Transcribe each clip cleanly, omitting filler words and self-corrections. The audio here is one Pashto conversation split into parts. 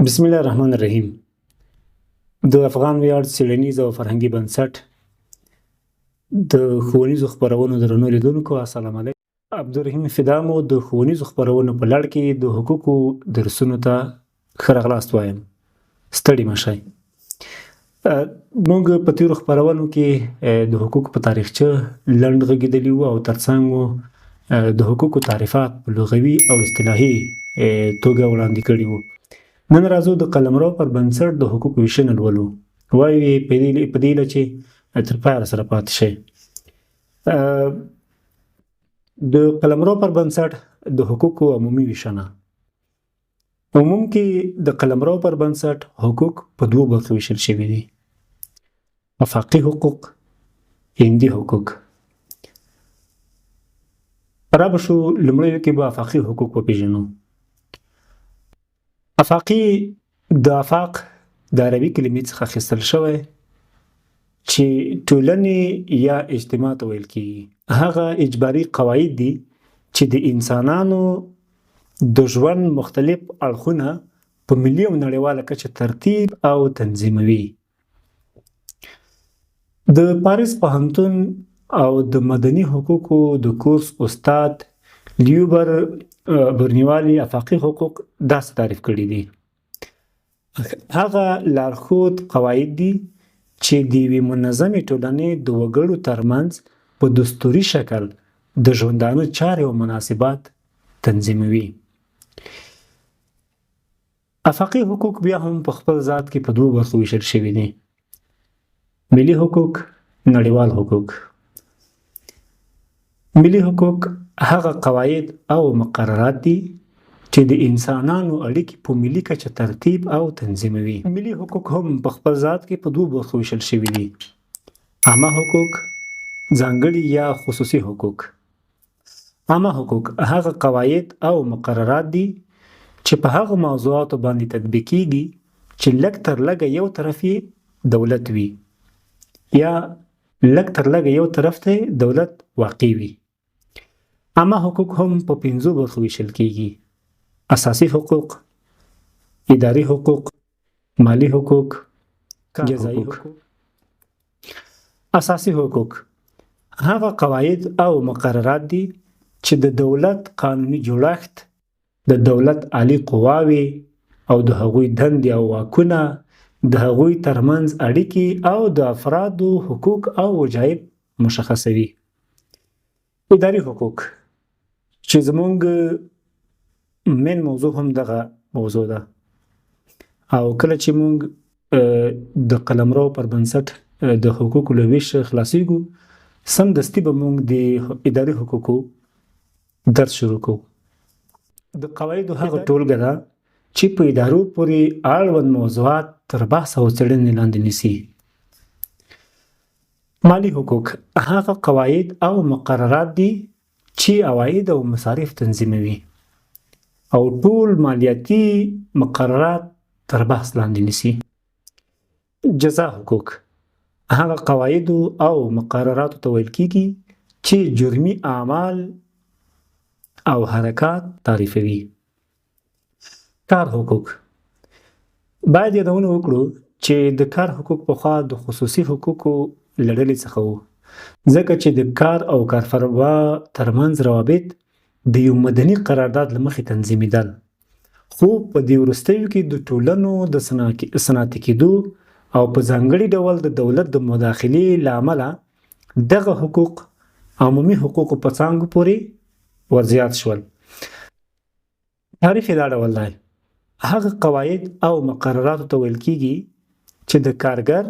بسم الله الرحمن الرحیم. د افغان ویاړ څیړنیز او فرهنګي بنسټ د ښوونیزو خپرونو درنو لیدونکو السلام علیکم. عبدالرحیم فدا مو د ښوونیزو خپرونو په لړ کې د حقوقو درسونو ته ښه راغلاست وایم. ستړي مه شئ. موږ په تېرو خپرونو کې د حقوقو په تاریخچه لنډ غږېدلي وو او ترڅنګ مو د حقوقو تعریفات په لغوي او اصطلاحي توګه وړاندې کړي وو. نن راځو د قلمرو پر بنسټ د حقوقو ویشنه لولو. وایي په دې هیله چې تر پایه راسره پاتې شئ. د قلمرو پر بنسټ د حقوقو عمومي ویشنه. عموم کې د قلمرو پر بنسټ حقوق په دوو برخو ویشل شوي دي: افاقي حقوق، هندي حقوق. رابه شو لومړیو کې به افاقي حقوق وپېژنو. افاقي د افاق د عربي کلمې څخه اخیستل شوی چې ټولنې یا اجتماع ته ویل کېږي. هغه اجباري قواعد دي چې د انسانانو د ژوند مختلف اړخونه په ملي او نړیواله کچه ترتیب او تنظیموي. د پاریس پوهنتون او د مدني حقوقو د کورس استاد لیوبر برنیوالي افاقي حقوق داسې تعریف کړي دي: هغه لارښود قواعد دي چې د یوې منظمې ټولنې د وګړو ترمنځ په دستوري شکل د ژوندانه چارې او مناسبات تنظیموي. افاقي حقوق بیا هم په خپل ذات کې په دوو برخو ویشل شوي دي: ملي حقوق، نړیوال حقوق. ملي حقوق هغه قواعد او مقررات دي چې د انسانانو اړیکې په ملي کچه ترتیب او تنظیموي. ملي حقوق هم په خپل ذات کې په دوو برخو ویشل شوي دي: عامه حقوق، ځانګړي یا خصوصي حقوق. عامه حقوق هغه قواعد او مقررات دي چې په هغه موضوعاتو باندې تطبیقېږي چې لږ تر لږه یو طرف یې دولت وي یا لږ تر لږه یو طرف ته دولت واقع وي. عامه حقوق هم په 5 برخو ویشل کېږي: اساسي حقوق، اداري حقوق، مالی حقوق، جزایي حقوق. اساسي حقوق هغه قواعد او مقررات دي چې د دولت قانوني جوړښت، د دولت عالی قواوې او د هغوی دندې او واکونه، د هغوی ترمنځ اړیکې او د افرادو حقوق او وجایب مشخصوي. اداري حقوق چې زمونږ مین موضوع هم دغه موضوع ده، او کله چې مونږ د قلمرو پر بنسټ د حقوقو له ویش خلاصیږو سمدستي به مونږ د اداري حقوقو درس شروع کوو. د قواعدو هغه ټولګه ده چې په ادارو پورې اړوند موضوعات تر بحث او څېړنې لاندې نیسي. مالی حقوق هغه قواعد او مقررات دي چې عواید او مصارف تنظیموي او ټول مالیاتي مقررات تر بحث لاندې نیسي. جزا حقوق هغه قواعد او مقرراتو ته ویل کېږي چې جرمي اعمال او حرکات تعریفوي. کار حقوق باید یادونه وکړو چې د کار حقوق پخوا د خصوصي حقوقو له ډلې څخه وو، ځکه چې د کار او کارفرما ترمنځ روابط د یو مدني قرارداد له مخې تنظیمېدل. خو په دې وروستیو کې د ټولنو د صنعتي کېدو او په ځانګړي ډول د دولت د مداخلې له امله دغه حقوق عمومي حقوقو په څانګو پورې ورزیات شول. تعریف یې دا ډول دی: هغه قواعد او مقرراتو ته ویل کېږي چې د کارګر،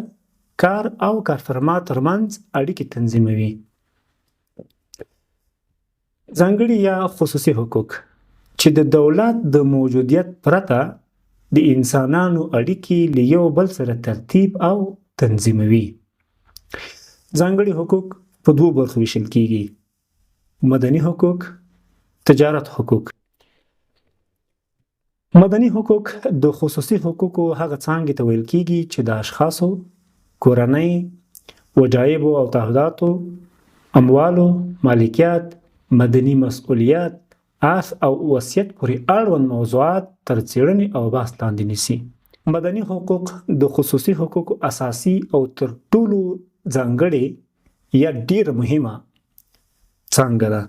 کار او کارفرما ترمنځ اړیکې تنظیموي. ځانګړي یا خصوصي حقوق چې د دولت د موجودیت پرته د انسانانو اړیکې له یو بل سره ترتیب او تنظیموي. ځانګړي حقوق په 2 برخو ویشل کېږي: مدني حقوق، تجارت حقوق. مدني حقوق د خصوصي حقوقو هغه څانګې ته ویل کېږي چې د اشخاصو، کورنۍ، وجایبو او تعهداتو، اموالو، مالکیت، مدني مسؤلیت، آس او وصیت پورې اړوند موضوعات تر څېړنې او بحث لاندې نیسي. مدني حقوق د خصوصي حقوقو اساسي او تر ټولو ځانګړې یا ډېره مهمه څانګه ده.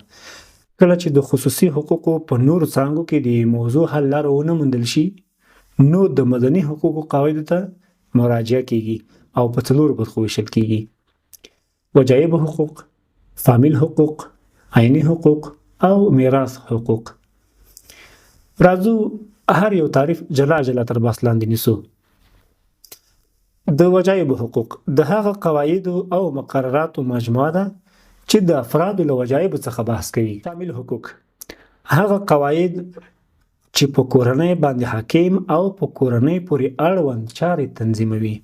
کله چې د خصوصي حقوقو په نورو څانګو کې د موضوع حل لاره ونه موندل شي، نو د مدني حقوقو قواعدو ته مراجعه کیږي او په څلورو برخو ویشل کیږي: وجایب حقوق، فامیل حقوق، عیني حقوق او میراث حقوق. راځو هر یو تعریف جلا جلا تر بحث لاندې نیسو. د وجایب حقوق د هغه قواعدو او مقرراتو مجموعه ده چې د افرادو له وجایبو څخه بحث کوي. فامیل حقوق هغه قواعد چې په کورنۍ باندې حاکم او په کورنۍ پورې اړوند چارې تنظیموي.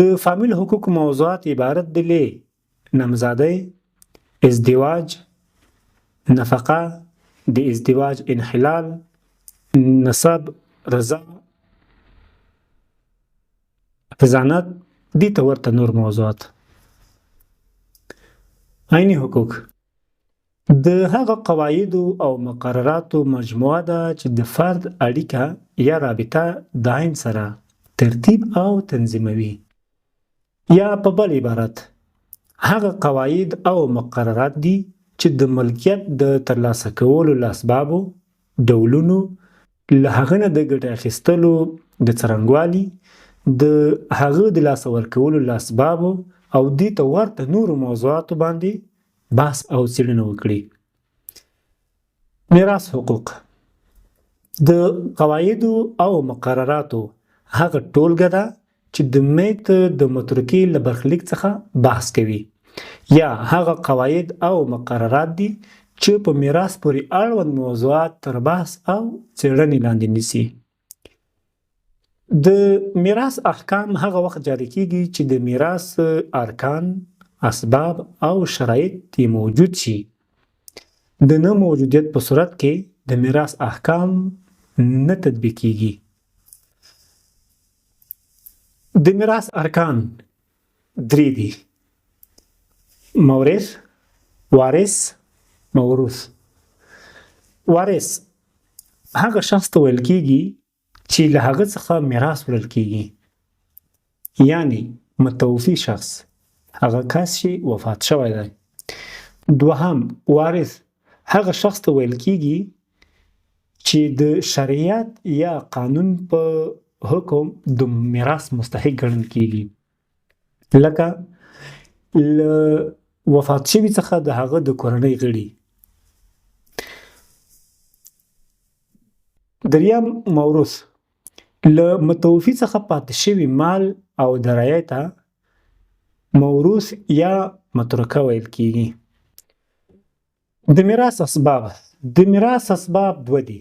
د فامیل حقوق موضوعات عبارت دي له نامزادۍ، ازدواج، نفقه، د ازدواج انحلال، نسب، رضا، حضانت، دې ته ورته نور موضوعات. عیني حقوق د هغه قواعدو او مقرراتو مجموعه ده چې د فرد اړیکه یا رابطه د عین سره ترتیب او تنظیموي. یا په بل عبارت هغه قواعد او مقررات دي چې د ملکیت د ترلاسه کولو له اسبابو، ډولونو، له هغه نه د ګټې اخیستلو د څرنګوالي، د هغه د لاسه ورکولو له اسبابو او دې ته ورته نورو موضوعاتو باندې بحث او څېړنه وکړي. میراث حقوق د قواعدو او مقرراتو هغه ټولګه ده چې د میت د مترکې له برخلیک څخه بحث کوي، یا هغه قواعد او مقررات دي چې په میراث پورې اړوند موضوعات تر بحث او څېړنې لاندې نیسي. د میراث احکام هغه وخت جاری کیږي چې د میراث ارکان، اسباب او شرایط یې موجود شي. د نه موجودیت په صورت کې د میراث احکام نه تطبیق کیږي. د میراث ارکان درې دي: مورث، وارث، موروث. وارث هغه شخص ته ویل کیږي چې له هغه څخه میراث وړل کیږي، یعنی متوفي شخص، هغه کس چې وفات شوی دی. دوهم وارث هغه شخص ته ویل کیږي چې د شریعت یا قانون په حکم د میراث مستحق ګڼل کیږي، لکه له وفات شوي څخه د هغه د کورنۍ غړي. دریم موروث له متوفي څخه پاتې شوي مال او درایه ته موروث یا مترکه ویل کیږي. د میراث اسباب دوه دي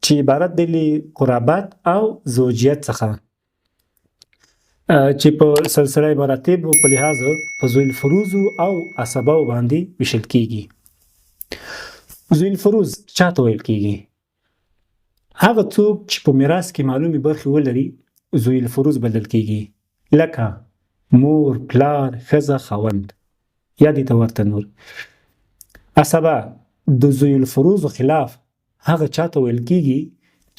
چې عبارت دي له قرابت او زوجیت څخه، چې په سلسله مراتب په لحاظ په ذوی الفروض او عصبه باندې ویشل کیږي. ذوی الفروض چاته ویل کیږي؟ هغه څوک چې په میراث کې معلومې برخې ولري ذوی الفروض بلل کیږي، لکه مور، پلار، ښځه، خاوند، یا دې ته ورته نور. عصبه د ذوی الفروض خلاف هغه چاته ویل کیږي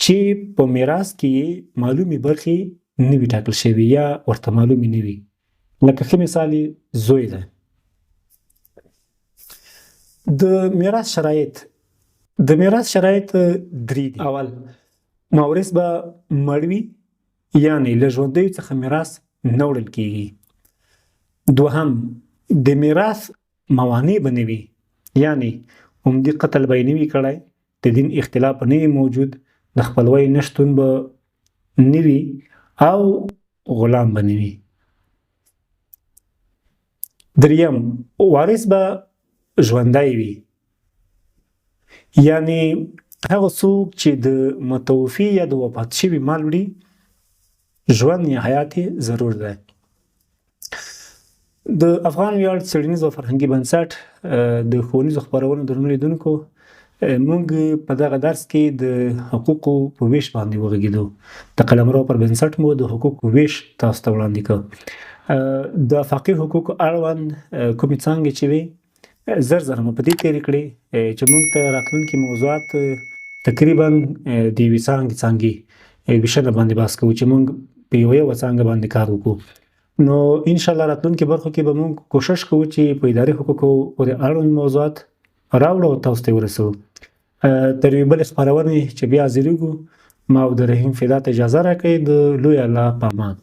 چې په میراث کې معلومې برخې نه وي ټاکل شوي یا ورته معلومې نه وي، لکه ښه مثال یې زوی دی. د میراث شرایط درې دي. اول، مورث به مړ وي، یعنی له ژوندیو څخه میراث نه وړل کیږي. دوهم، د میراث موانع به نه وي، یعنی عمدي قتل به یې نه وي کړی، د دین اختلاف به نه وي موجود، د خپلوۍ نشتون به نه وي او غلام به نه وي. دریم، وارث به ژوندی وي، یعنی هغه څوک چې د متوفي یا د وفات شوي مال وړي ژوند یا حیات ضرور دی. د افغان ویاړ څیړنیز او فرهنګي بنسټ د ښوونیزو خپرونو درنو لیدونکو، موږ په دغه درس کې د حقوقو په ویش باندې وغږېدو. د قلمرو پر بنسټ مو د حقوقو ویش تاسو ته وړاندې کړ. د افاقي حقوقو اړوند کومې څانګې چې وي زر زر مو په دې تېرې کړې چې موږ ته راتلونکي موضوعات تقریبا د یوې څانګې ویشنه باندې بحث کوو چې موږ په یوه څانګه باندې کار وکړو. نو انشاءالله راتلونکي برخو کې به موږ کوشش کوو چې په اداري حقوقو پورې اړوند موضوعات راوړو او تاسو ته ورسوو. تر یوې بلې خپرونې چې بیا حاضرېږو، ما عبدالرحیم فدات اجازه راکړئ. د لوی الله په امان.